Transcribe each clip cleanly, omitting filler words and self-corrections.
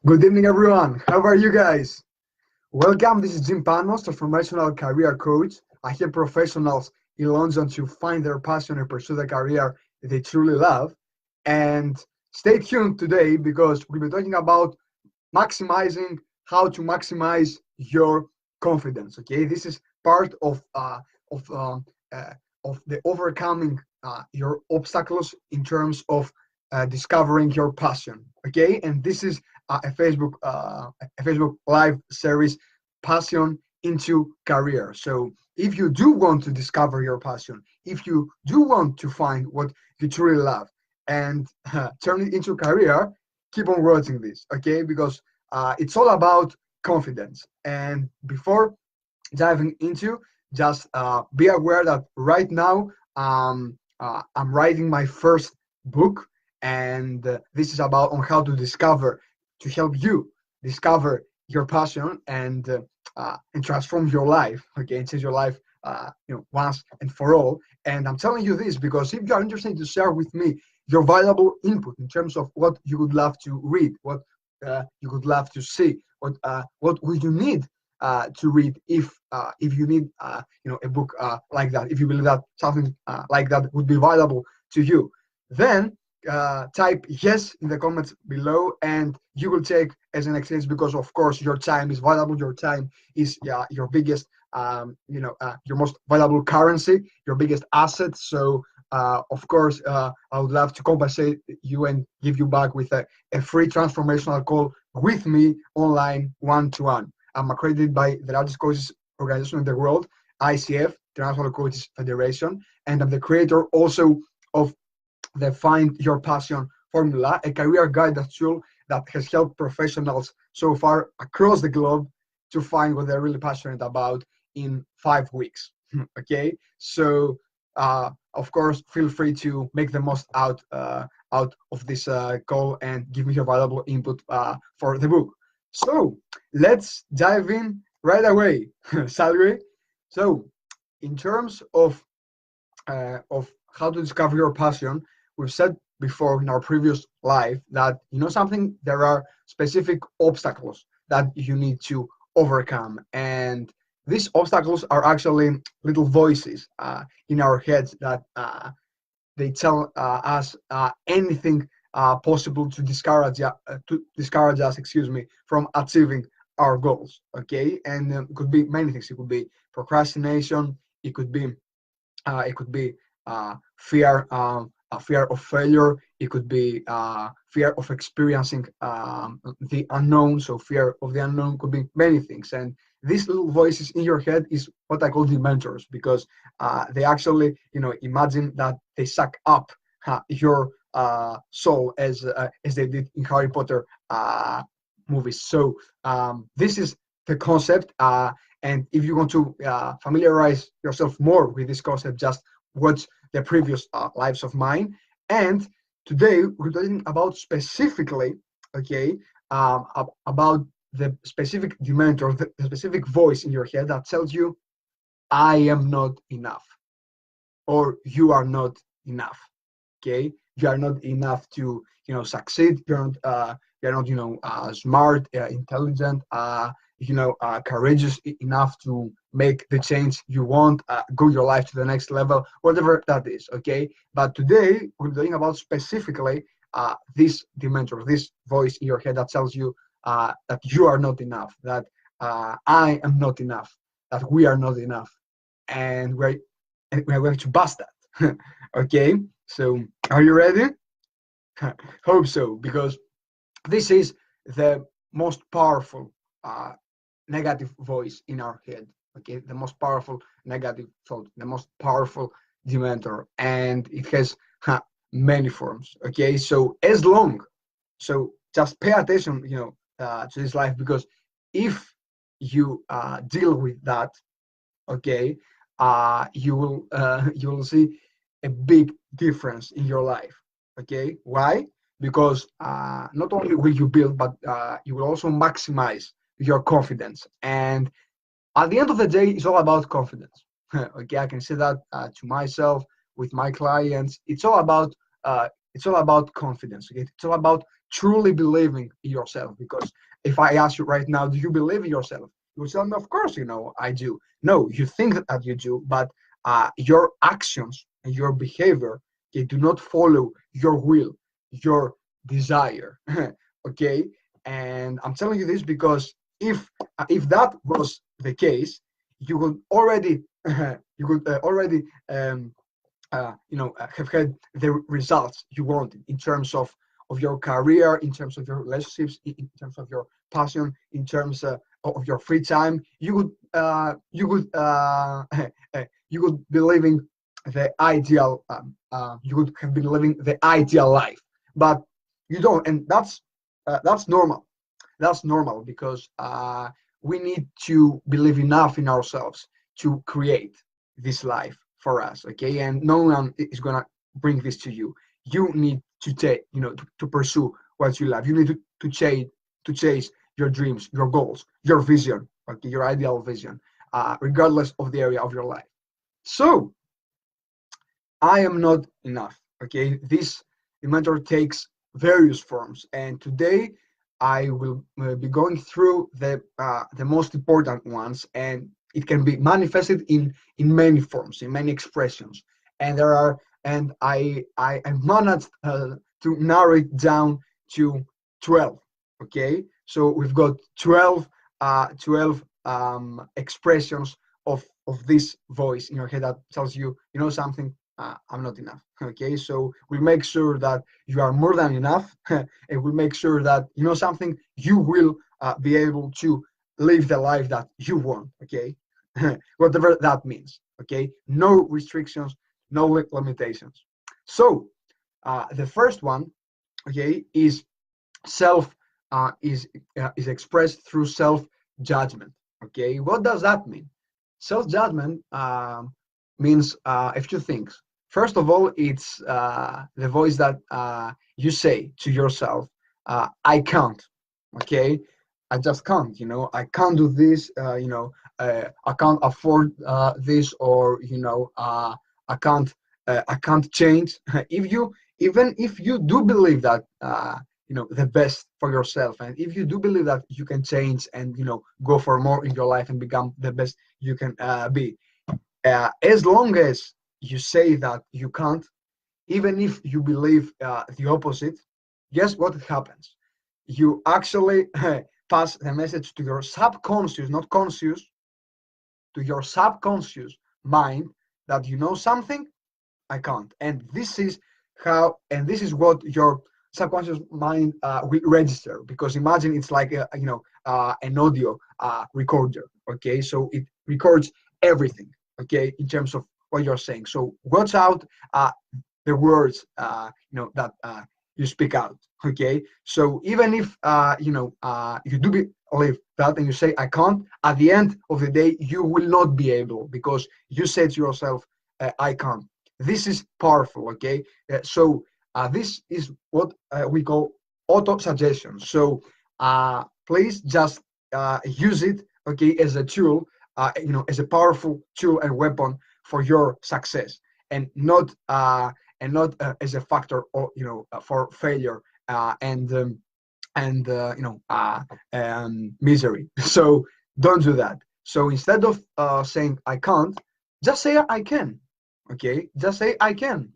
Good evening, everyone. How are you guys? Welcome. This is Jim Panos, transformational career coach. I help professionals in London to find their passion and pursue the career they truly love. And stay tuned today because we'll be talking about maximizing how to maximize your confidence. Okay, this is part of um, uh, of the overcoming your obstacles in terms of discovering your passion. Okay, and this is a Facebook live series, passion into career. So if you do want to discover your passion, if you do want to find what you truly love and turn it into career, keep on watching this, okay? Because it's all about confidence. And before diving into, just be aware that right now I'm writing my first book, and this is about on how to discover, to help you discover your passion and transform your life, okay, and change your life, once and for all. And I'm telling you this because if you are interested to share with me your valuable input in terms of what you would love to read, what you would love to see, what would you need to read if you need a book like that, if you believe that something like that would be valuable to you, then type yes in the comments below, and you will take as an exchange, because of course your time is valuable. Your time is your biggest your most valuable currency, your biggest asset. So of course I would love to compensate you and give you back with a free transformational call with me online, one-to-one. I'm accredited by the largest coaches organization in the world, ICF, International Coaches Federation, and I'm the creator also of the Find Your Passion formula, a career guidance tool that has helped professionals so far across the globe to find what they're really passionate about in 5 weeks. Okay, so of course, feel free to make the most out of this call and give me your valuable input for the book. So let's dive in right away, shall we? So, in terms of how to discover your passion, we've said before in our previous live that something, there are specific obstacles that you need to overcome, and these obstacles are actually little voices in our heads that they tell us anything possible to discourage us, excuse me, from achieving our goals. Okay, and it could be many things. It could be procrastination. It could be fear, a fear of failure. It could be fear of experiencing the unknown. So fear of the unknown could be many things. And these little voices in your head is what I call the mentors, because they actually, imagine that they suck up your soul as they did in Harry Potter movies. So this is the concept. And if you want to familiarize yourself more with this concept, just watch the previous lives of mine. And today we're talking about specifically, okay, about the specific demand, or the specific voice in your head that tells you, I am not enough, or you are not enough. Okay, you are not enough to succeed. You're not smart, intelligent, courageous enough to make the change you want, go your life to the next level, whatever that is. Okay, but today we're talking about specifically this dimension, this voice in your head that tells you that you are not enough, that I am not enough, that we are not enough, and we're going to bust that. Okay, so are you ready? Hope so, because this is the most powerful negative voice in our head. Okay, the most powerful negative thought, the most powerful dementor, and it has many forms. Okay, so just pay attention, to this life, because if you deal with that, okay, you will see a big difference in your life. Okay, why? Because not only will you build, but you will also maximize your confidence. And at the end of the day, it's all about confidence. Okay, I can say that to myself, with my clients. It's all about confidence. Okay, it's all about truly believing in yourself. Because if I ask you right now, do you believe in yourself? You will tell me, of course, I do. No, you think that you do, but your actions and your behavior, okay, do not follow your will, your desire. Okay, and I'm telling you this because if that was the case, you would already already have had the results you wanted in terms of your career, in terms of your relationships, in terms of your passion, in terms of your free time. You would be living the ideal. You would have been living the ideal life, but you don't, and that's normal. That's normal because we need to believe enough in ourselves to create this life for us. Okay, and no one is gonna bring this to you. You need to take, to pursue what you love. You need to chase your dreams, your goals, your vision, okay, your ideal vision, regardless of the area of your life. So I am not enough. Okay, this inventor takes various forms, and today I will be going through the most important ones, and it can be manifested in many forms, in many expressions, and there are and I managed to narrow it down to 12. Okay, so we've got 12 expressions of this voice in your head that tells you, something, I'm not enough. Okay, so we make sure that you are more than enough, and we make sure that, something, you will be able to live the life that you want. Okay, whatever that means. Okay, no restrictions, no limitations. So the first one, okay, is self is expressed through self judgment. Okay, what does that mean? Self judgment means a few things. First of all, it's the voice that you say to yourself, I can't. Okay, I just can't. I can't do this. I can't afford this, or I can't change. Even if you do believe that the best for yourself, and if you do believe that you can change and go for more in your life and become the best you can be, as long as you say that you can't, even if you believe the opposite, guess what happens? You actually pass the message to your subconscious, not conscious, to your subconscious mind, that something, I can't. And this is what your subconscious mind will register. Because imagine it's like an audio recorder. Okay, so it records everything. Okay, in terms of what you're saying. So watch out the words that you speak out. Okay, so even if you do believe that and you say I can't, at the end of the day you will not be able, because you said to yourself, I can't. This is powerful. Okay, so this is what we call auto suggestion. So please just use it, okay, as a tool, as a powerful tool and weapon for your success, and not as a factor, or for failure and misery. So don't do that. So instead of saying I can't, just say I can. Okay, just say I can.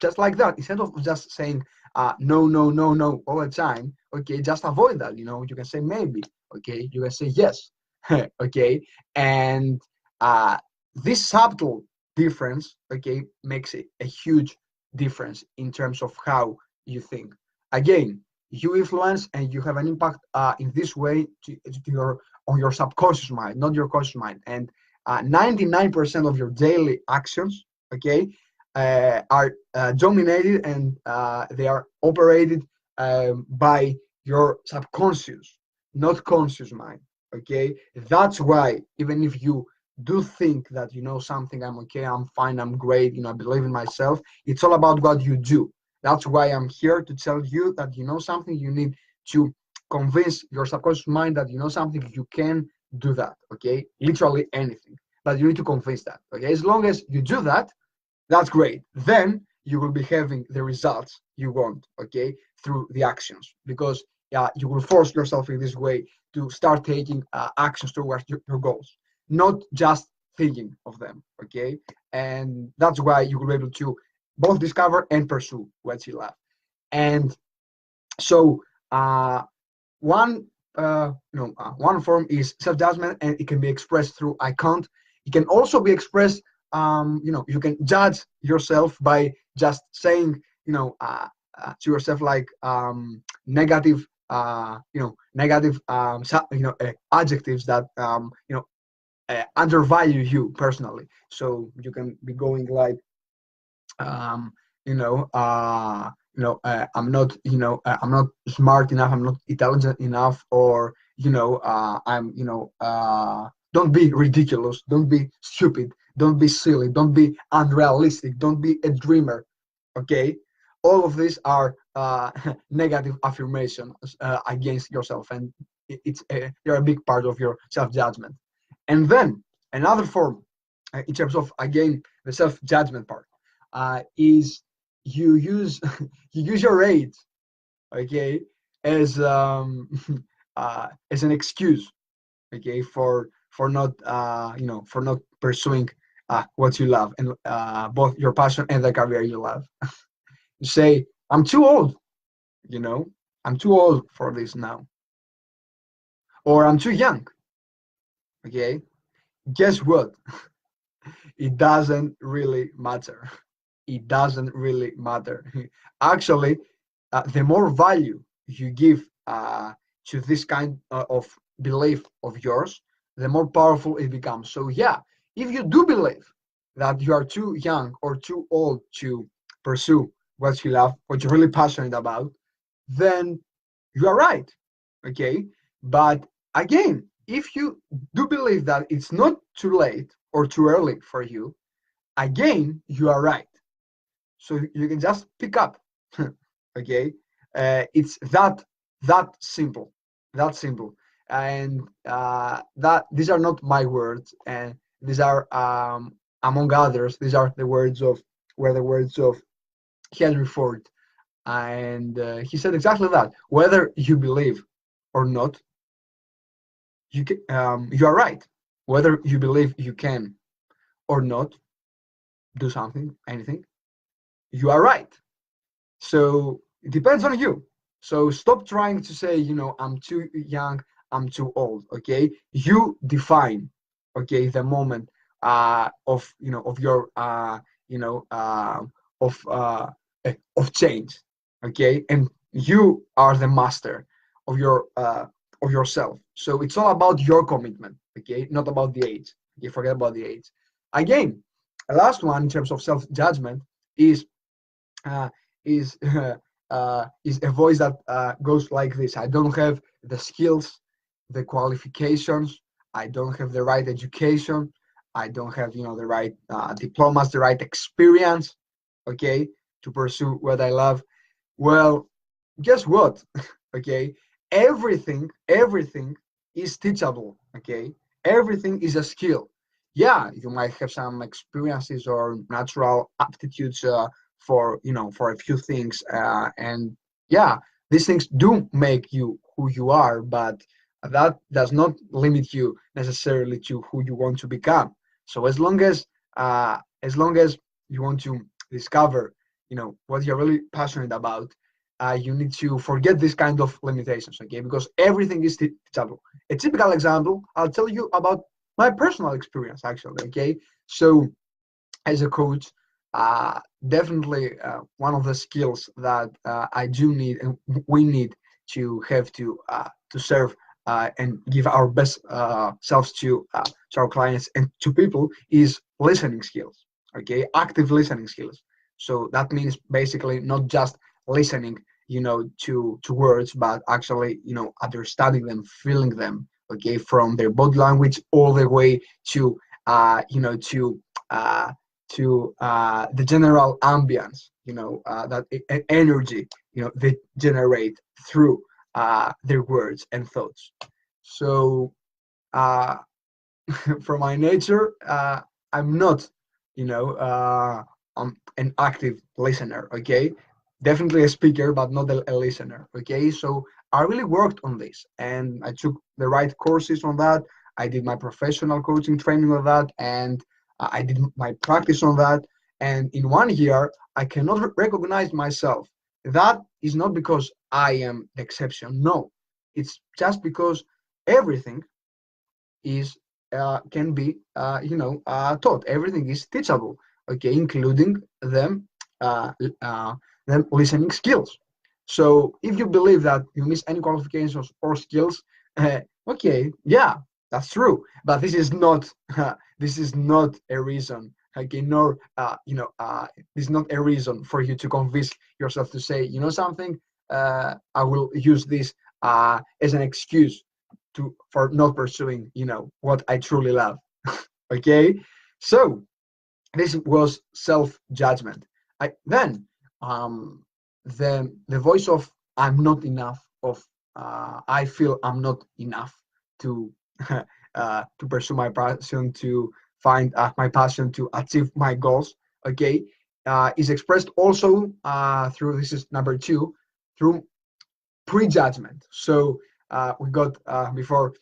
Just like that, instead of just saying no, no, no, no all the time. Okay, just avoid that. You can say maybe. Okay, you can say yes. Okay, and this subtle difference, okay, makes a huge difference in terms of how you think. Again, you influence and you have an impact in this way on your subconscious mind, not your conscious mind. And 99% of your daily actions, okay, are dominated, and they are operated by your subconscious, not conscious mind. Okay, that's why even if you do think that something, I'm okay, I'm fine, I'm great, I believe in myself, it's all about what you do. That's why I'm here to tell you that something, you need to convince your subconscious mind that something, you can do that. Okay, literally anything, but you need to convince that. Okay, as long as you do that, that's great. Then you will be having the results you want, okay, through the actions, because you will force yourself in this way to start taking actions towards your goals, not just thinking of them, okay? And that's why you will be able to both discover and pursue what you love. And so one one form is self-judgment, and it can be expressed through I can't. It can also be expressed, you can judge yourself by just saying, to yourself, like, negative, negative, adjectives that, undervalue you personally. So you can be going like, um, I'm not smart enough, I'm not intelligent enough, or don't be ridiculous, don't be stupid, don't be silly, don't be unrealistic, don't be a dreamer, okay? All of these are negative affirmations against yourself, and they're a big part of your self-judgment. And then another form, in terms of, again, the self-judgment part, is you use you use your age, okay, as as an excuse, okay, for not for not pursuing what you love, and both your passion and the career you love. You say, I'm too old, you know, I'm too old for this now, or I'm too young, okay. Guess what? It doesn't really matter. It doesn't really matter. Actually, the more value you give to this kind of belief of yours, the more powerful it becomes. So yeah, if you do believe that you are too young or too old to pursue what you love, what you're really passionate about, then you are right. Okay. But again, if you do believe that it's not too late or too early for you, again, you are right. So you can just pick up. Okay. It's that simple, that simple. And that these are not my words, and these are, among others, these are the words of were the words of Henry Ford. And he said exactly that: whether you believe or not, you are right. Whether you believe you can or not do something, anything, you are right. So it depends on you. So stop trying to say, I'm too young, I'm too old. Okay, you define, okay, the moment of your you know of change. Okay, and you are the master of yourself. So it's all about your commitment. Okay, not about the age. Okay, forget about the age. Again, the last one in terms of self judgment is uh, is is a voice that goes like this: I don't have the skills, the qualifications, I don't have the right education, I don't have the right diplomas, the right experience, okay, to pursue what I love. Well, guess what? Okay, everything is teachable. Okay, everything is a skill. Yeah, you might have some experiences or natural aptitudes for a few things, and yeah, these things do make you who you are, but that does not limit you necessarily to who you want to become. So as long as you want to discover what you're really passionate about, you need to forget this kind of limitations, okay? Because everything is teachable. A typical example, I'll tell you about my personal experience, actually, okay? So as a coach, definitely one of the skills that I do need and we need to serve and give our best selves to our clients and to people is listening skills. Okay, active listening skills. So that means basically not just listening, to words, but actually, understanding them, feeling them. Okay, from their body language all the way to, uh, the general ambience, that energy, they generate through their words and thoughts. So, uh, from my nature, I'm not, you know, uh, an active listener. Okay, definitely a speaker, but not a listener. Okay, so I really worked on this, and I took the right courses on that. I did my professional coaching training on that, and I did my practice on that. And in 1 year, I cannot recognize myself. That is not because I am the exception. No, it's just because everything is can be taught. Everything is teachable. Okay, including them uh, uh, them listening skills. So if you believe that you miss any qualifications or skills, okay, yeah, that's true. But this is not this is not a reason. Okay, nor this is not a reason for you to convince yourself to say, you know something, I will use this as an excuse to for not pursuing what I truly love. Okay, so this was self-judgment. Then the voice of I'm not enough, of I feel I'm not enough to to pursue my passion, to find my passion, to achieve my goals. Okay, is expressed also through, this is number two, through prejudgment. So we got before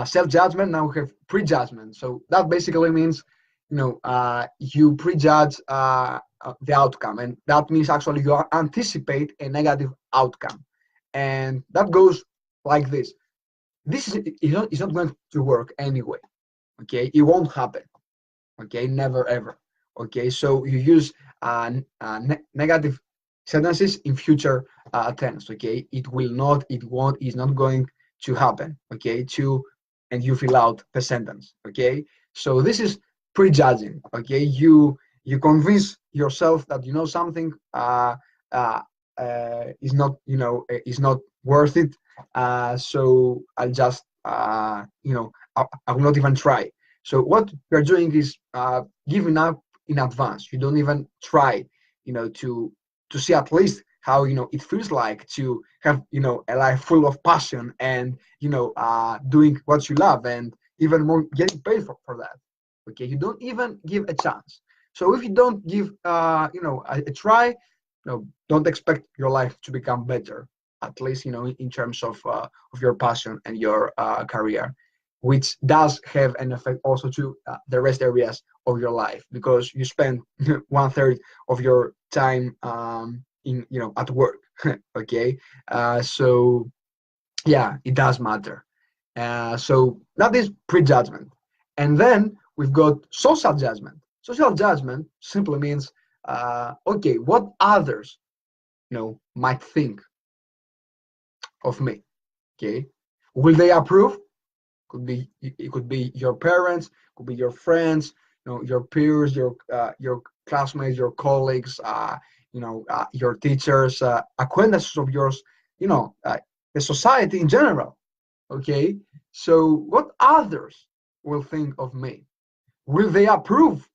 self-judgment, now we have prejudgment. So that basically means you prejudge the outcome, and that means actually you anticipate a negative outcome, and that goes like this: this is not going to work anyway. Okay, it won't happen. Okay, never ever. Okay, so you use negative sentences in future tense. Okay, it will not, it won't, it's not going to happen. Okay, and you fill out the sentence. Okay, so this is prejudging. Okay, you convince yourself that something uh, is not, is not worth it. So I'll just I will not even try. So what you're doing is giving up in advance. You don't even try, to see at least how it feels like to have a life full of passion, and doing what you love, and even more getting paid for that. Okay, you don't even give a chance. So if you don't give a try, don't expect your life to become better. At least in terms of your passion and your career, which does have an effect also to the rest areas of your life, because you spend 1/3 of your time in at work. Okay, so yeah, it does matter. So that is prejudgment, and then we've got social judgment. Social judgment simply means okay, what others might think of me. Okay, will they approve? Could be, it could be your parents, could be your friends, your peers, your classmates, your colleagues, your teachers, acquaintances of yours, the society in general. Okay, so what others will think of me? Will they approve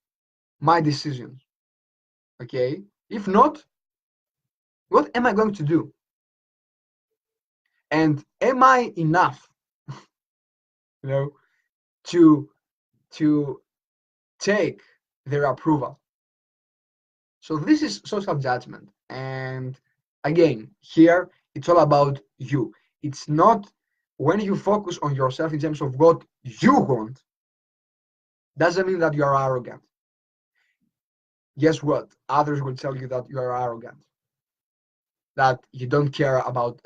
my decisions? Okay, if not, what am I going to do? And am I enough, you know, to to take their approval? So this is social judgment. And again, here it's all about you. It's not, when you focus on yourself in terms of what you want, doesn't mean that you are arrogant. Guess what? Others will tell you that you are arrogant, that you don't care about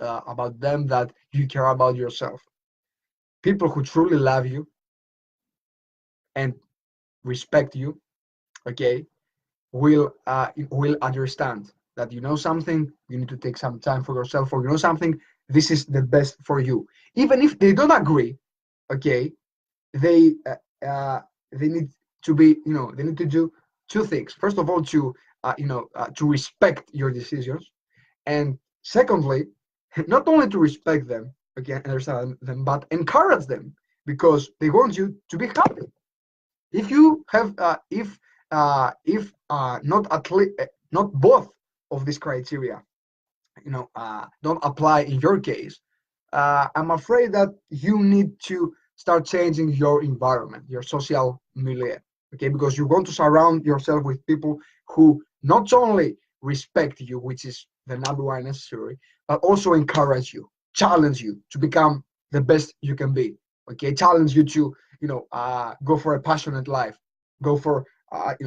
them, that you care about yourself. People who truly love you and respect you, okay, will understand that something, you need to take some time for yourself, or something, this is the best for you, even if they don't agree. Okay, they they need to be, they need to do two things. First of all, to respect your decisions, and secondly, not only to respect them, okay, understand them, but encourage them, because they want you to be happy. If you have if not at least not both of these criteria don't apply in your case, I'm afraid that you need to start changing your environment, your social milieu. Okay, because you want to surround yourself with people who not only respect you, which is the number one necessary, but also encourage you, challenge you to become the best you can be. Okay, challenge you to go for a passionate life, go for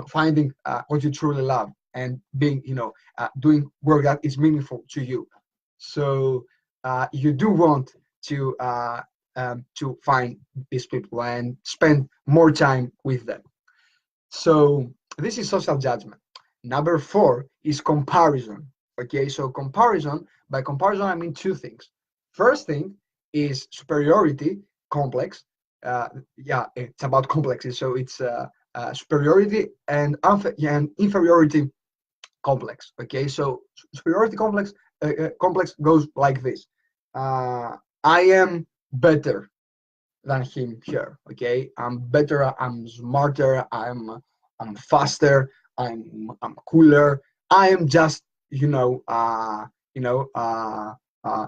finding what you truly love and being doing work that is meaningful to you. So you do want to find these people and spend more time with them. So this is social judgment. Number four is comparison. Okay, so comparison, by comparison, I mean two things. First thing is superiority complex. Yeah, it's about complexes. So it's superiority and inferiority complex. Okay, so superiority complex goes like this. I am better than him here. Okay, I'm better, I'm smarter, I'm faster, I'm cooler. I am just an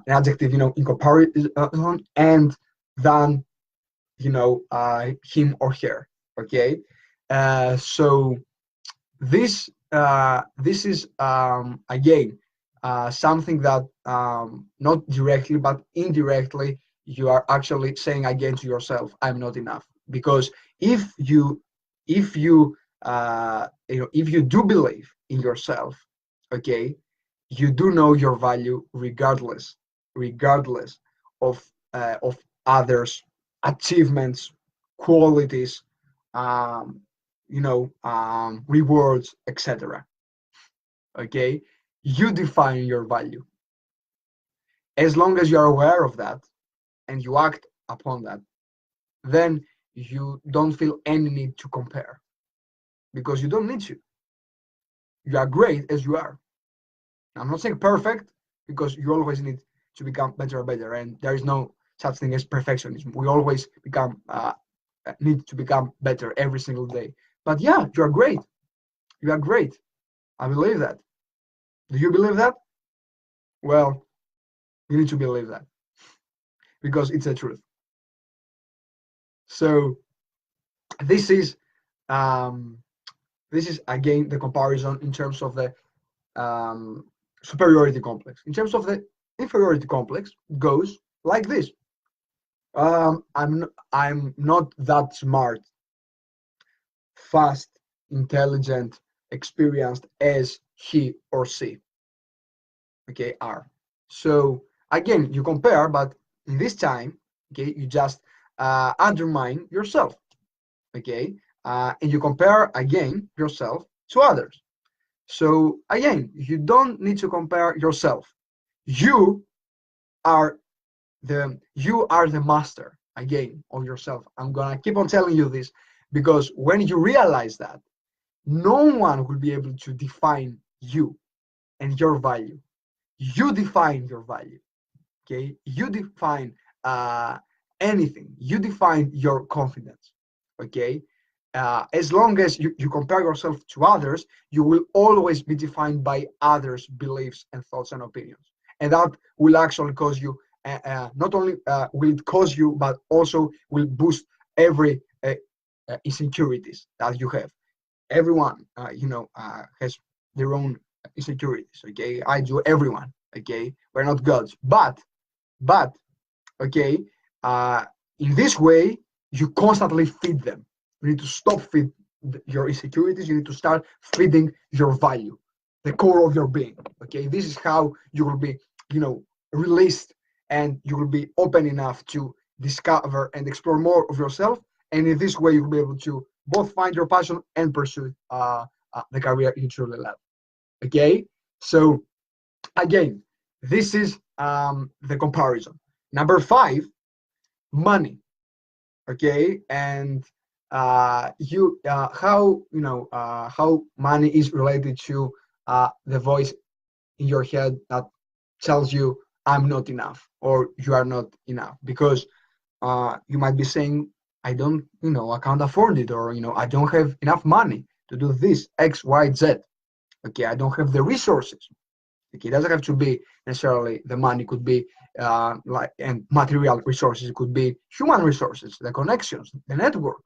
adjective, in comparison, and than him or her. Okay, so this is again something that not directly but indirectly you are actually saying again to yourself, I'm not enough. Because if you do believe in yourself, okay, you do know your value regardless of others achievements, qualities, um, rewards, etc. Okay, you define your value. As long as you are aware of that and you act upon that, then you don't feel any need to compare, because you don't need to. You are great as you are. I'm not saying perfect, because you always need to become better and better, and there is no such thing as perfectionism. We always need to become better every single day. But yeah, you are great. You are great. I believe that. Do you believe that? Well, you need to believe that, because it's the truth. So this is um, again the comparison in terms of the um, superiority complex. In terms of the inferiority complex, goes like this: I'm not that smart, fast, intelligent, experienced as he or she. Okay, are. So again, you compare, but in this time, okay, you just undermine yourself. Okay, and you compare again yourself to others. So again, you don't need to compare yourself. You are the master again of yourself. I'm gonna keep on telling you this, because when you realize that, no one will be able to define you and your value. You define your value. Okay, you define anything. You define your confidence. Okay, as long as you compare yourself to others, you will always be defined by others' beliefs and thoughts and opinions, and that will actually cause you not only will it cause you, but also will boost every insecurities that you have. Everyone has their own insecurities. Okay, I do. Everyone. Okay, we're not gods, but okay, uh, in this way you constantly feed them. You need to stop feed your insecurities. You need to start feeding your value, the core of your being. Okay, this is how you will be released, and you will be open enough to discover and explore more of yourself, and in this way you will be able to both find your passion and pursue the career you truly love. Okay, so again, this is the comparison. Number five, money. Okay, and how money is related to the voice in your head that tells you I'm not enough or you are not enough, because you might be saying I can't afford it, or I don't have enough money to do this X Y Z. Okay, I don't have the resources. Okay, it doesn't have to be necessarily the money. Could be and material resources. It could be human resources, the connections, the network.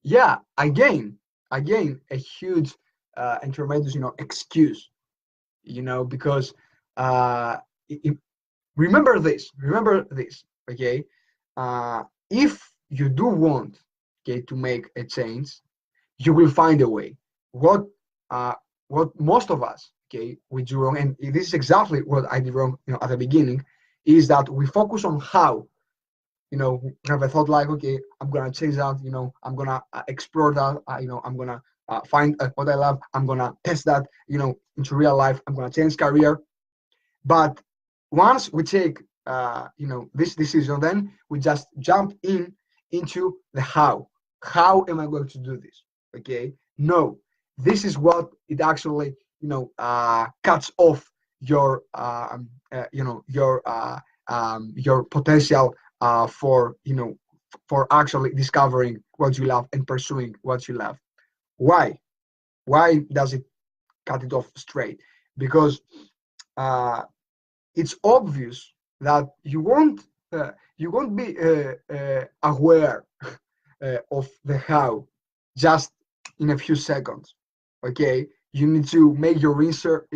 yeah, again, a huge and tremendous, excuse, because uh, i- remember this, okay? If you do want, okay, to make a change, you will find a way. What uh, what most of us, okay, we do wrong, and this is exactly what I did wrong, at the beginning, is that we focus on how, have a thought like, okay, I'm gonna change that, I'm gonna explore that, I'm gonna find what I love, I'm gonna test that, into real life, I'm gonna change career. But once we take, this decision, then we just jump into the how. How am I going to do this? Okay, no, this is what it actually, cuts off your, your potential for, for actually discovering what you love and pursuing what you love. Why? Why does it cut it off straight? Because uh, it's obvious that you won't be aware of the how just in a few seconds. Okay, you need to make your research.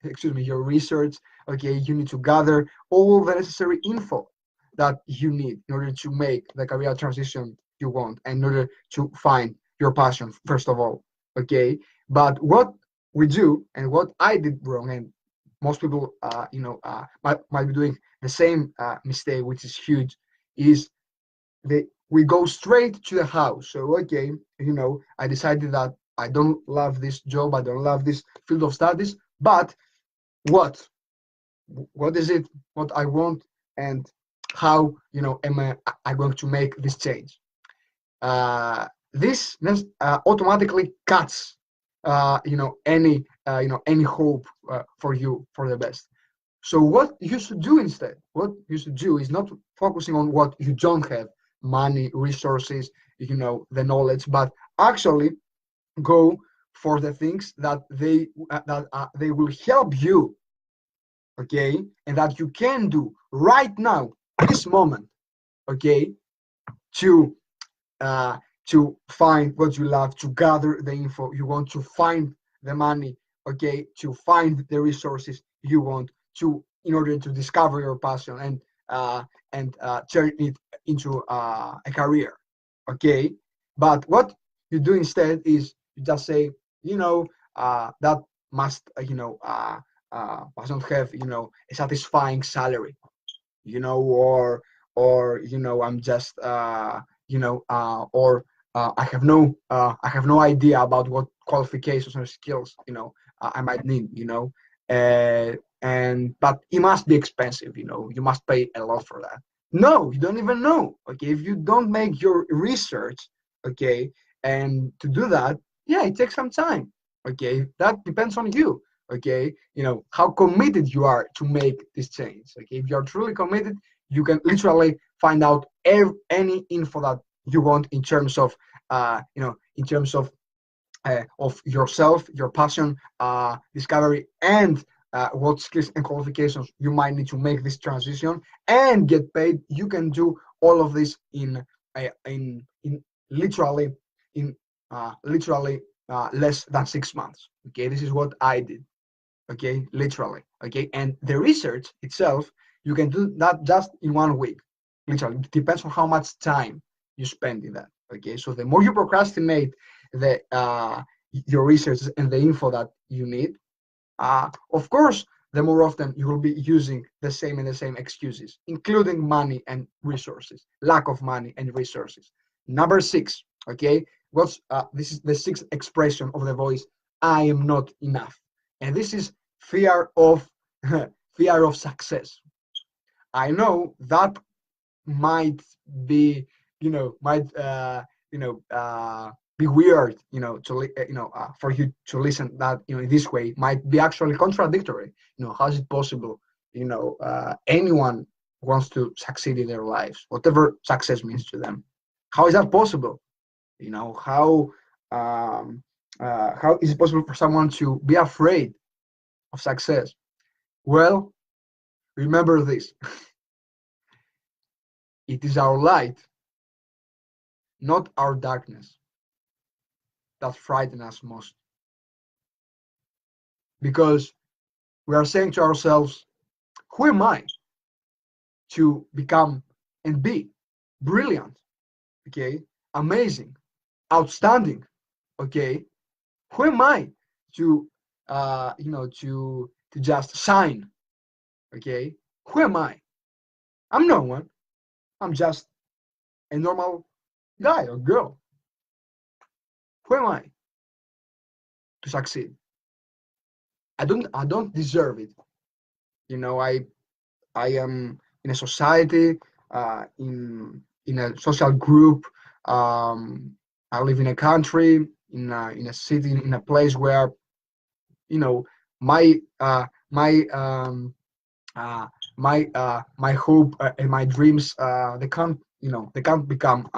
Excuse me, your research. Okay, you need to gather all the necessary info that you need in order to make the career transition you want, and in order to find your passion first of all. Okay, but what we do and what I did wrong, and most people, might be doing the same mistake, which is huge, is we go straight to the how. So, okay, I decided that I don't love this job, I don't love this field of studies, but what? What is it? What I want, and how, am I going to make this change? This automatically cuts, any hope for you for the best. So what you should do instead, what you should do is not focusing on what you don't have, money, resources, the knowledge, but actually go for the things that they will help you, okay, and that you can do right now, this moment, okay, to uh, to find what you love, to gather the info you want, to find the money, okay, to find the resources you want to, in order to discover your passion and turn it into a career, okay. But what you do instead is you just say, that must, must not have, a satisfying salary, or I'm just, or I have no idea about what qualifications or skills, I might need, and but it must be expensive, you must pay a lot for that. No, you don't even know, okay, if you don't make your research, okay, and to do that, yeah, it takes some time, okay, that depends on you, okay, how committed you are to make this change, okay, if you're truly committed, you can literally find out any info that you want in terms of, in terms of yourself, your passion, discovery, and what skills and qualifications you might need to make this transition and get paid. You can do all of this in literally in literally less than 6 months. Okay, this is what I did. Okay, literally. Okay, and the research itself, you can do that just in 1 week. Literally, it depends on how much time you spend in that. Okay, so the more you procrastinate the your research and the info that you need, of course, the more often you will be using the same excuses, including money and resources, lack of money and resources. Number 6, okay, this is the sixth expression of the voice, I am not enough. And this is fear of fear of success. I know that might be, might be weird, for you to listen that, in this way, might be actually contradictory. How is it possible? Anyone wants to succeed in their lives, whatever success means to them. How is that possible? How, how is it possible for someone to be afraid of success? Well, remember this: it is our light, not our darkness. that frighten us most, because we are saying to ourselves, who am I to become and be brilliant, okay, amazing, outstanding, okay? Who am I to, to just shine, okay? Who am I? I'm no one. I'm just a normal guy or girl. Who am I to succeed? I don't deserve it. You know, I am in a society, in a social group. Um, I live in a country, in a city, in a place where, you know, my uh, my um, uh, my hope and my dreams, they can't become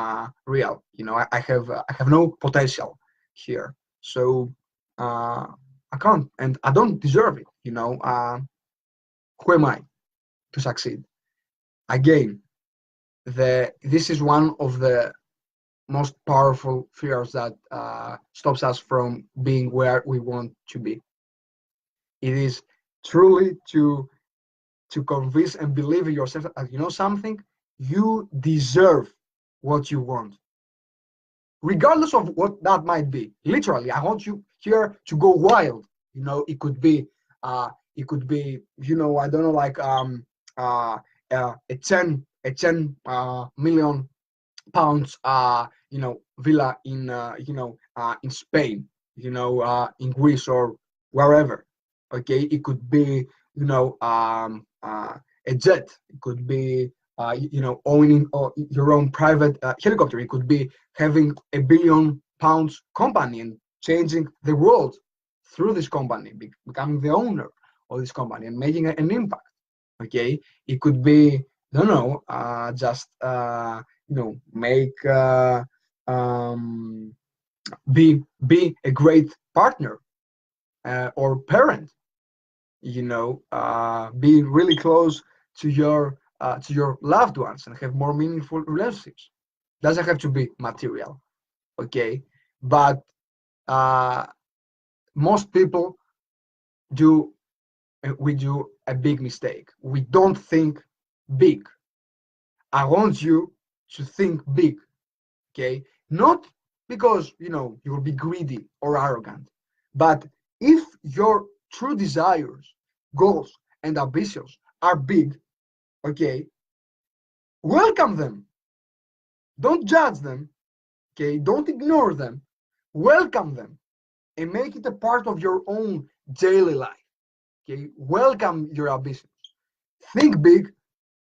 real. I have no potential here, so uh, I can't, and I don't deserve it. Who am I to succeed? Again, this is one of the most powerful fears that stops us from being where we want to be. It is truly to convince and believe in yourself that you know something, you deserve what you want, regardless of what that might be. Literally, I want you here to go wild. It could be I don't know, like a 10 million pounds villa in Spain, in Greece or wherever. Okay, it could be a jet. It could be owning your own private helicopter. It could be having a 1 billion pounds company and changing the world through this company, becoming the owner of this company and making an impact. Okay, it could be, I don't know, just make be a great partner or parent. Be really close to your loved ones and have more meaningful relationships. Doesn't have to be material, okay? But uh, most people do we do a big mistake. We don't think big. I want you to think big, okay? Not because you will be greedy or arrogant, but if your true desires, goals, and ambitions are big, okay, welcome them. Don't judge them, okay? Don't ignore them. Welcome them and make it a part of your own daily life, okay? Welcome your ambitions. Think big,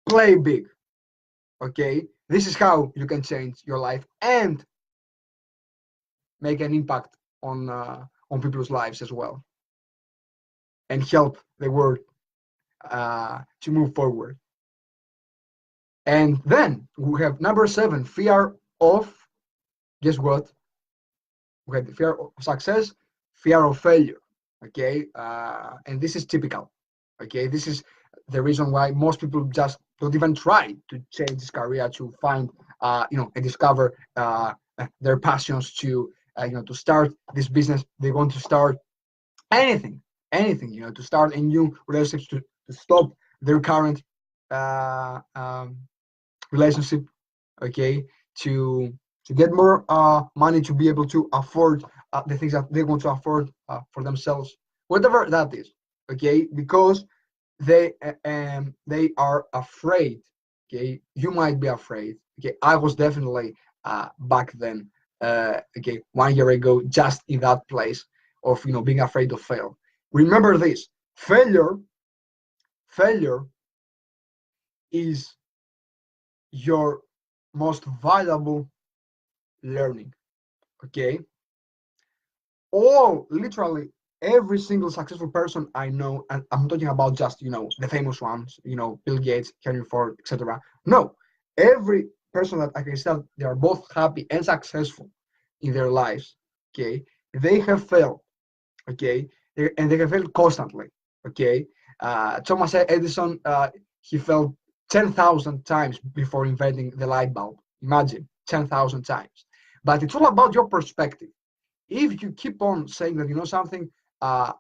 play big, okay? This is how you can change your life and make an impact on people's lives as well, and help the world to move forward. And then we have number 7, fear of, guess what? We have the fear of success, fear of failure. Okay, and this is typical. Okay, this is the reason why most people just don't even try to change this career, to find, and discover their passions, to start this business. They want to start anything, to start a new relationship, to stop their current relationship, okay, to get more money, to be able to afford the things that they want to afford for themselves, whatever that is, okay, because they are afraid. Okay, you might be afraid. Okay, I was definitely back then, okay, 1 year ago, just in that place of being afraid to fail. Remember this: failure is your most valuable learning. Okay, literally every single successful person I know, and I'm talking about just the famous ones, Bill Gates, Henry Ford, etc. No, every person that I can say they are both happy and successful in their lives, okay, they have failed, okay, and they have failed constantly, okay. Thomas Edison, he failed 10,000 times before inventing the light bulb. Imagine, 10,000 times. But it's all about your perspective. If you keep on saying that you know something, uh,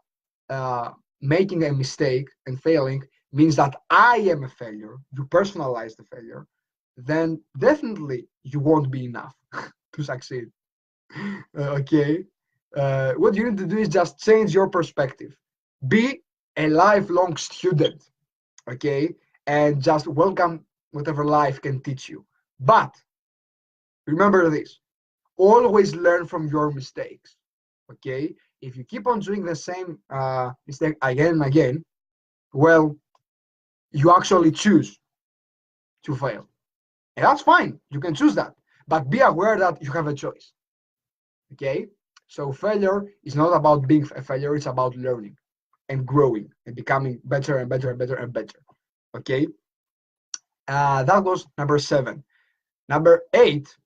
making a mistake and failing means that I am a failure, you personalize the failure, then definitely you won't be enough to succeed. Okay? What you need to do is just change your perspective. Be a lifelong student, okay? And just welcome whatever life can teach you. But remember this, always learn from your mistakes, okay? If you keep on doing the same mistake again and again, well, you actually choose to fail. And that's fine. You can choose that. But be aware that you have a choice. Okay? So failure is not about being a failure, it's about learning and growing and becoming better and better and better and better. Okay? That was number 7. Number 8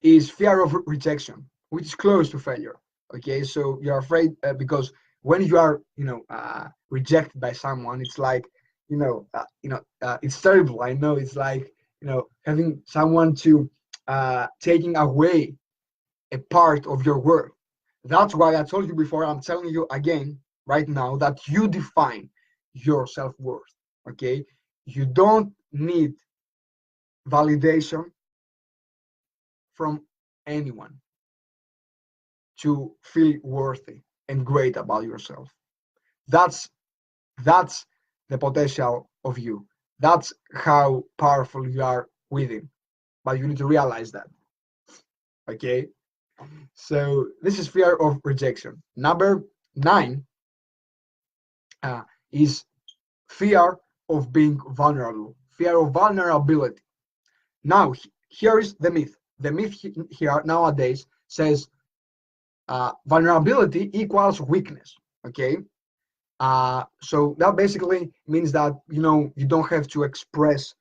is fear of rejection, which is close to failure. Okay? So you're afraid because when you are, rejected by someone, it's like, it's terrible. I know it's like, having someone to taking away a part of your worth. That's why I told you before, I'm telling you again right now that you define your self-worth. Okay? You don't need validation from anyone to feel worthy and great about yourself. That's that's the potential of you. That's how powerful you are within. But you need to realize that. Okay? So this is fear of rejection. Number 9 uh, is fear of being vulnerable, fear of vulnerability. Now, here is the myth. The myth here nowadays says vulnerability equals weakness. Okay, so that basically means that you don't have to express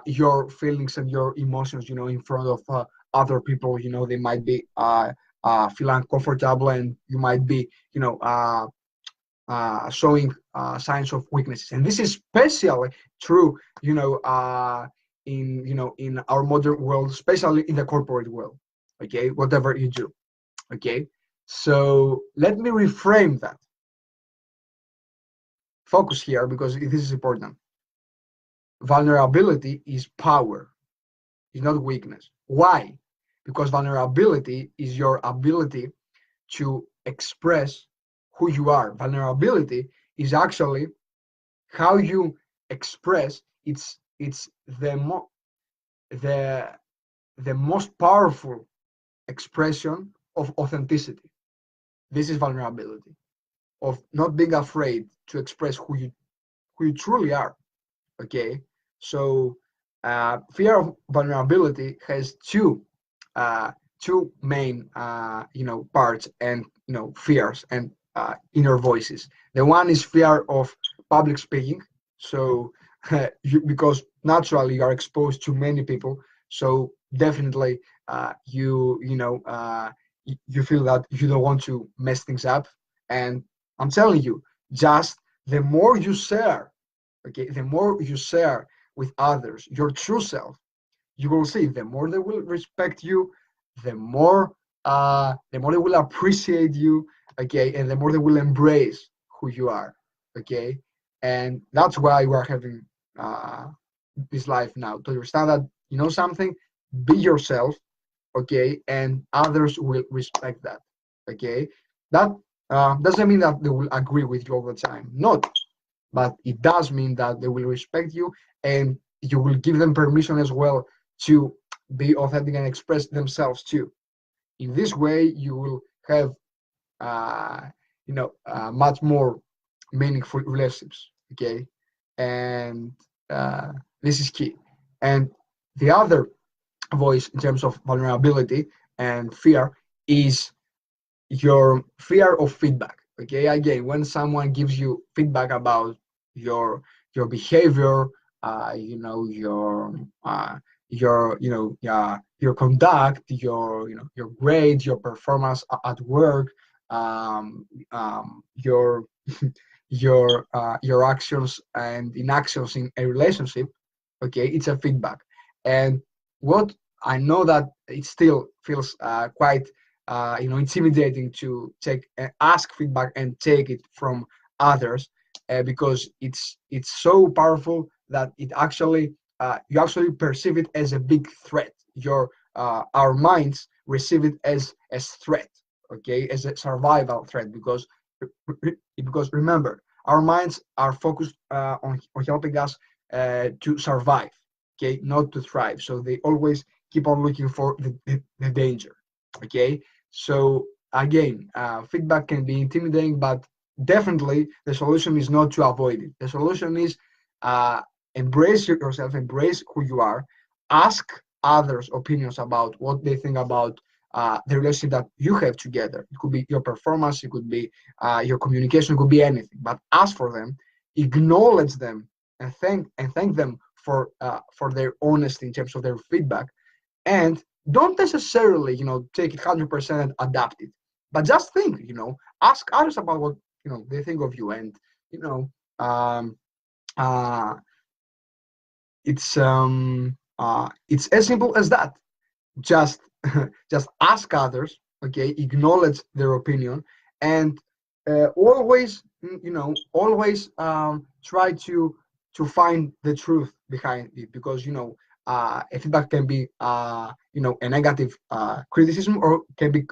your feelings and your emotions, in front of other people. They might be feel uncomfortable, and you might be, showing signs of weaknesses, and this is especially true, in our modern world, especially in the corporate world. Okay, whatever you do. Okay, so let me reframe that. Focus here because this is important. Vulnerability is power, it's not weakness. Why? Because vulnerability is your ability to express who you are. Vulnerability is actually how you express. It's the the most powerful expression of authenticity. This is vulnerability, of not being afraid to express who you truly are. Okay, so fear of vulnerability has two main parts, and fears and inner voices. The one is fear of public speaking. So because naturally you are exposed to many people, so definitely you feel that you don't want to mess things up. And I'm telling you, just the more you share, okay, the more you share with others your true self, you will see the more they will respect you, the more they will appreciate you, okay, and the more they will embrace who you are, okay. And that's why we're having this life now, to understand that something, be yourself, okay, and others will respect that, okay. That doesn't mean that they will agree with you all the time, not, but it does mean that they will respect you, and you will give them permission as well to be authentic and express themselves too. In this way, you will have much more meaningful relationships. Okay, and uh, this is key. And the other voice in terms of vulnerability and fear is your fear of feedback. Okay, again, when someone gives you feedback about your your behavior, your conduct, your grades, your performance at work, your your actions and inactions in a relationship. Okay, it's a feedback. And what I know that it still feels quite intimidating to take ask feedback and take it from others, because it's so powerful that it actually you actually perceive it as a big threat. Our minds receive it as threat, okay, as a survival threat, because remember, our minds are focused on helping us to survive, okay, not to thrive. So they always keep on looking for the danger, okay. So again, feedback can be intimidating, but definitely the solution is not to avoid it. The solution is uh, embrace yourself, embrace who you are, ask others opinions about what they think about the relationship that you have together. It could be your performance, it could be your communication, it could be anything. But ask for them, acknowledge them, and thank them for their honesty in terms of their feedback, and don't necessarily take it 100% and adapt it, but just think, ask others about what they think of you. And you know um uh it's as simple as that. Just just ask others, okay, acknowledge their opinion, and always try to find the truth behind it, because a feedback can be a negative criticism, or can be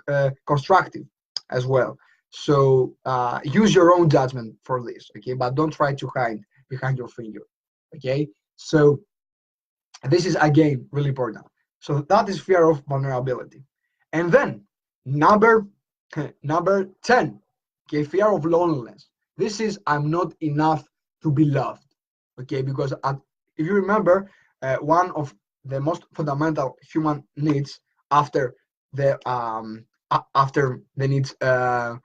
constructive as well. So use your own judgment for this, okay, but don't try to hide behind your finger, okay. So this is again really important. So that is fear of vulnerability. And then number number 10, okay, fear of loneliness. This is I'm not enough to be loved, okay, because if you remember, one of the most fundamental human needs after the needs uh,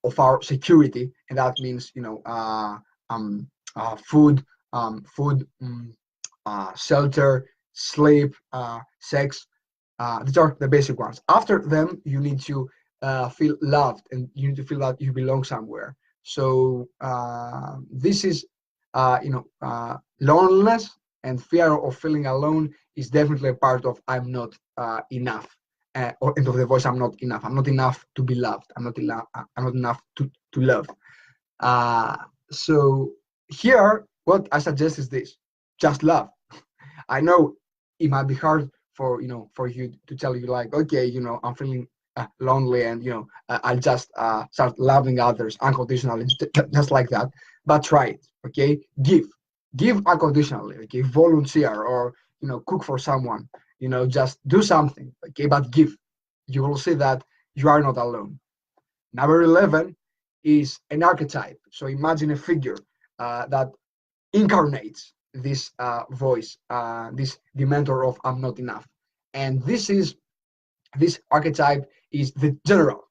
of our security, and that means food, shelter, sleep, sex. These are the basic ones. After them, you need to feel loved, and you need to feel that you belong somewhere. So this is, loneliness and fear of feeling alone is definitely a part of I'm not enough. Or end of the voice, I'm not enough. I'm not enough to be loved. I'm not enough. I'm not enough to love. Uh, so here, what I suggest is this: just love. I know it might be hard for you to tell you, like, okay, I'm feeling lonely, and I'll just start loving others unconditionally, just like that. But try it, okay? Give unconditionally, okay? Volunteer, or cook for someone, just do something, okay? But give. You will see that you are not alone. Number 11 is an archetype. So imagine a figure that incarnates this voice, this the mentor of I'm not enough. And this archetype is the general.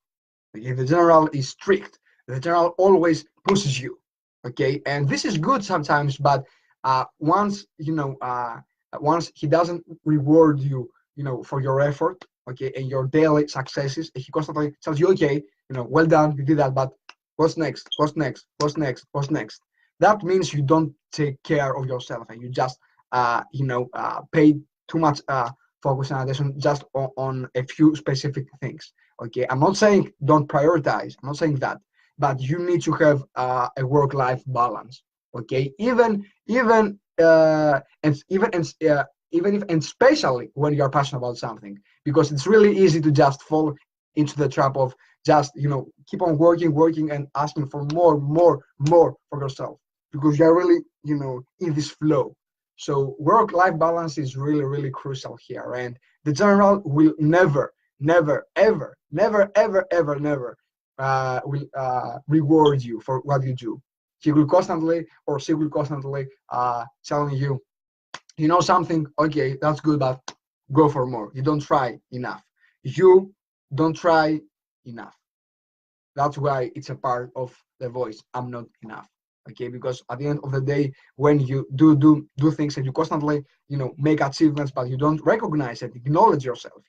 Okay, the general is strict. The general always pushes you. Okay, and this is good sometimes, but once he doesn't reward you, for your effort, okay, and your daily successes, he constantly tells you, okay, well done, you did that, but what's next? What's next? What's next? What's next? That means you don't take care of yourself, and you just, pay too much focus and attention just on a few specific things. Okay, I'm not saying don't prioritize. I'm not saying that, but you need to have a work-life balance. Okay, even if, and especially when you're passionate about something, because it's really easy to just fall into the trap of just keep on working and asking for more for yourself, because you're really in this flow. So work-life balance is really, really crucial here, and the general will never will reward you for what you do. He will constantly, or she will constantly telling you, something, okay, that's good, but go for more. You don't try enough. You don't try enough. That's why it's a part of the voice, I'm not enough. Okay, because at the end of the day, when you do things, and you constantly make achievements, but you don't recognize it, acknowledge yourself,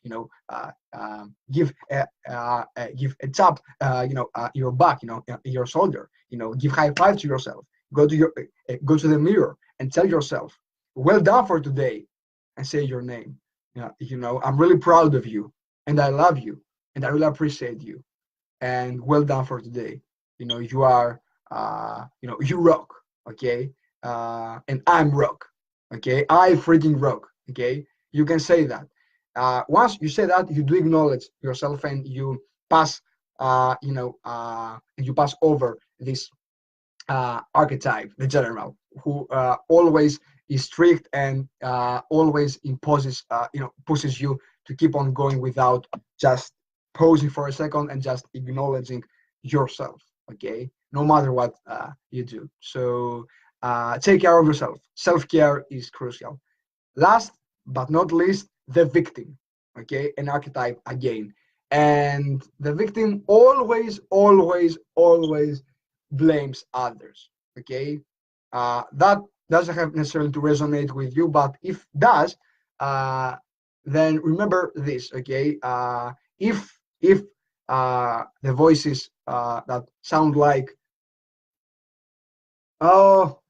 give a tap, your back, your shoulder, give high five to yourself, go to the mirror and tell yourself, well done for today, and say your name. I'm really proud of you, and I love you. and I really appreciate you. And well done for today. You are, you rock, okay? And I'm rock, okay? I freaking rock, okay? You can say that. Once you say that, you do acknowledge yourself and you pass, you pass over this archetype, the general, who always is strict and always imposes, pushes you to keep on going without just pausing for a second and just acknowledging yourself. Okay, no matter what you do. So take care of yourself. Self-care is crucial. Last but not least, the victim. Okay, an archetype again. And the victim always, always, always blames others. Okay, that doesn't have necessarily to resonate with you, but if does, uh, then remember this. Okay, if the voices that sound like, oh,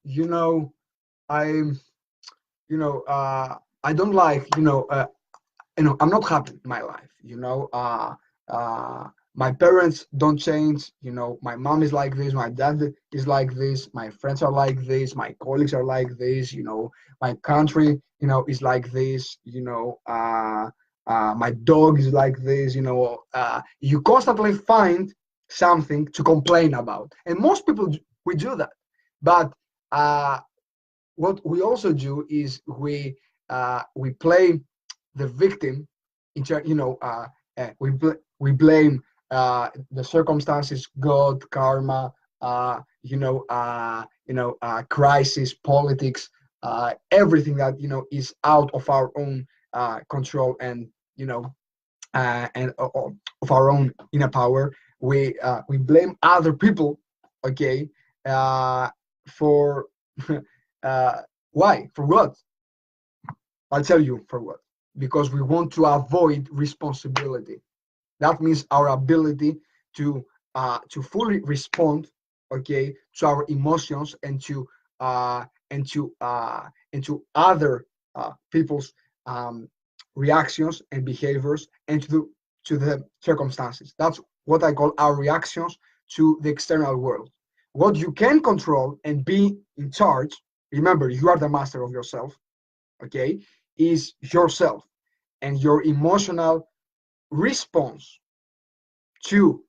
I'm, I don't like, I'm not happy in my life. Uh, my parents don't change. My mom is like this, my dad is like this, my friends are like this, my colleagues are like this. My country, is like this. My dog is like this. You constantly find something to complain about, and most people we do that. But what we also do is we play the victim in we blame the circumstances, God, karma, crisis, politics, everything that is out of our own control and of our own inner power. We blame other people, okay, for why, for what? I'll tell you for what. Because we want to avoid responsibility. That means our ability to fully respond, okay, to our emotions and to other people's reactions and behaviors and to the circumstances. That's what I call our reactions to the external world. What you can control and be in charge. Remember, you are the master of yourself. Okay, is yourself and your emotional response to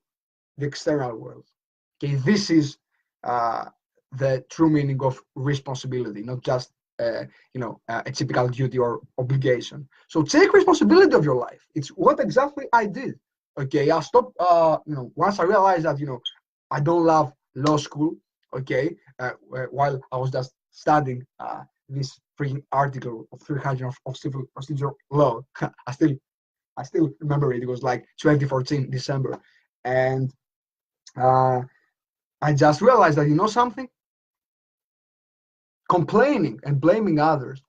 the external world. Okay, this is uh, the true meaning of responsibility, not just a typical duty or obligation. So take responsibility of your life. It's what exactly I did. Okay, I stopped. Once I realized that I don't love law school. Okay, while I was just studying this freaking article of 300 of civil procedure law. I still remember it. It was like 2014 December, and uh, I just realized that something, complaining and blaming others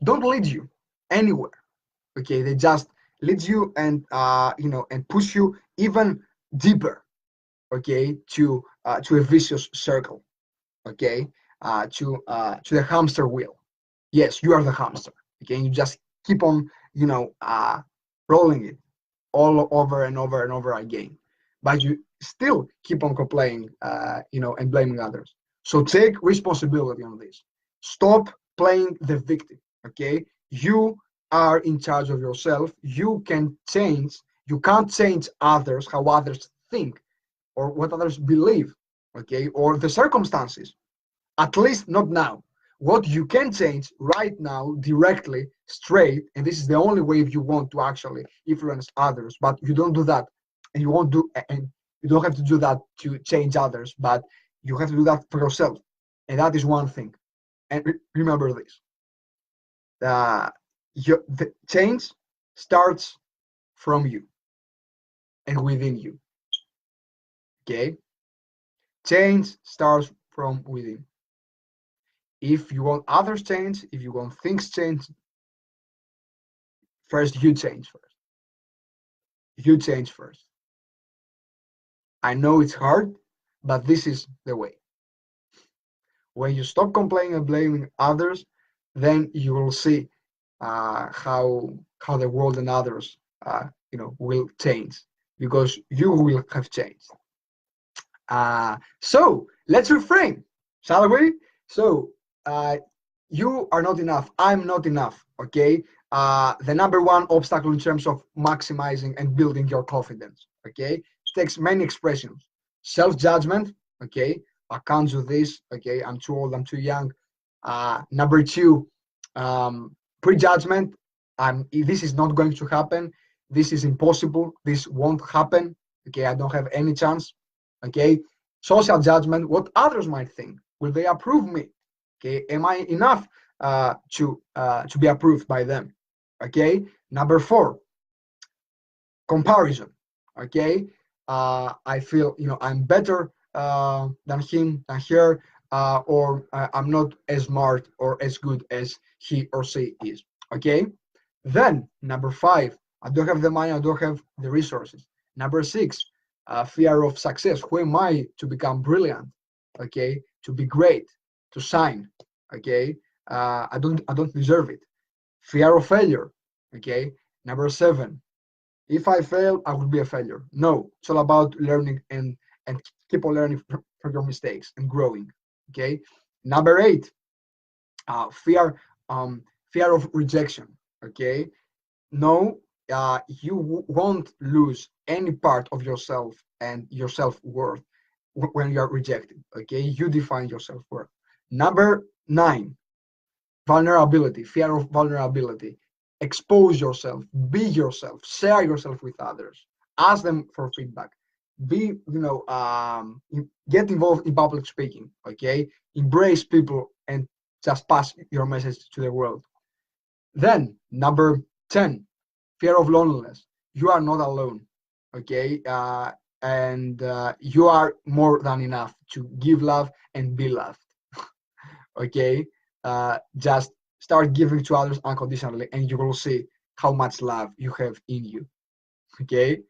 don't lead you anywhere. Okay, they just lead you and push you even deeper. Okay, to a vicious circle. Okay, to the hamster wheel. Yes, you are the hamster. Okay, you just keep on rolling it all over and over and over again, but you still keep on complaining, and blaming others. So take responsibility on this. Stop playing the victim. Okay, you are in charge of yourself. You can change. You can't change others, how others think, or what others believe. Okay, or the circumstances. At least not now. What you can change right now, directly, straight, and this is the only way if you want to actually influence others, but you don't do that, and you don't have to do that to change others, but you have to do that for yourself, and that is one thing. And remember this: the change starts from you and within you. Okay, change starts from within. If you want others change, if you want things change, first you change first. You change first. I know it's hard, but this is the way. When you stop complaining and blaming others, then you will see how the world and others will change, because you will have changed. So let's reframe, shall we? So you are not enough. I'm not enough. Okay. The number one obstacle in terms of maximizing and building your confidence. Okay. It takes many expressions. Self-judgment. Okay. I can't do this. Okay. I'm too old. I'm too young. Number two, prejudgment. This is not going to happen. This is impossible. This won't happen. Okay. I don't have any chance. Okay. Social judgment. What others might think. Will they approve me? Okay. Am I enough to be approved by them? Okay. Number four, comparison. Okay. I feel I'm better than him, than her, or I'm not as smart or as good as he or she is. Okay. Then number five, I don't have the money, I don't have the resources. Number six, fear of success. Who am I to become brilliant? Okay, to be great, to shine. Okay, I don't deserve it. Fear of failure. Okay. Number seven, if I fail, I will be a failure. No, it's all about learning and keep on learning from your mistakes and growing. Okay. Number eight, fear fear of rejection. Okay. No, you won't lose any part of yourself and your self-worth when you are rejected. Okay, you define your self-worth. Number nine, vulnerability, fear of vulnerability. Expose yourself, be yourself, share yourself with others, ask them for feedback, be get involved in public speaking. Okay, embrace people and just pass your message to the world. Then number 10, fear of loneliness. You are not alone. Okay, and you are more than enough to give love and be loved. Okay, just start giving to others unconditionally, and you will see how much love you have in you. Okay.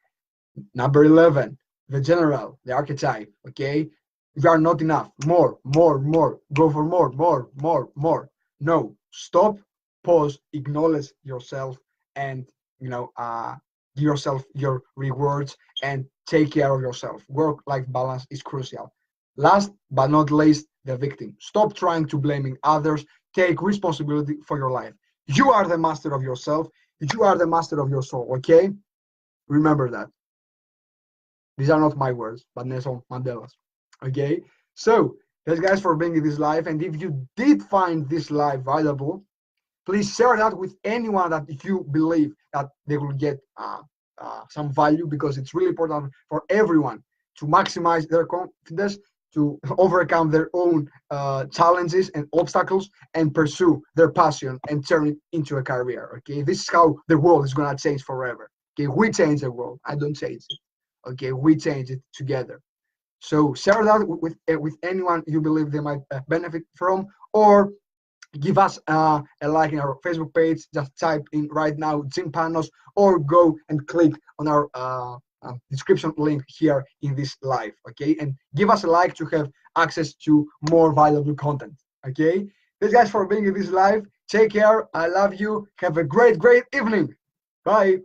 Number 11, the general, the archetype. Okay, you are not enough. More, more, more. Go for more, more, more, more. No, stop, pause, acknowledge yourself, and give yourself your rewards and take care of yourself. Work-life balance is crucial. Last but not least, the victim. Stop trying to blaming others. Take responsibility for your life. You are the master of yourself. You are the master of your soul. Okay, remember that. These are not my words, but Nelson Mandela's. Okay, so thanks guys for being in this live, and if you did find this live valuable, please share that with anyone that you believe that they will get some value, because it's really important for everyone to maximize their confidence, to overcome their own challenges and obstacles, and pursue their passion and turn it into a career. Okay, this is how the world is gonna change forever. Okay, we change the world. I don't change it. Okay, we change it together. So share that with anyone you believe they might benefit from, or give us a like in our Facebook page. Just type in right now Jim Panos, or go and click on our description link here in this live. Okay, and give us a like to have access to more valuable content. Okay, thanks guys for being in this live. Take care. I love you. Have a great evening. Bye.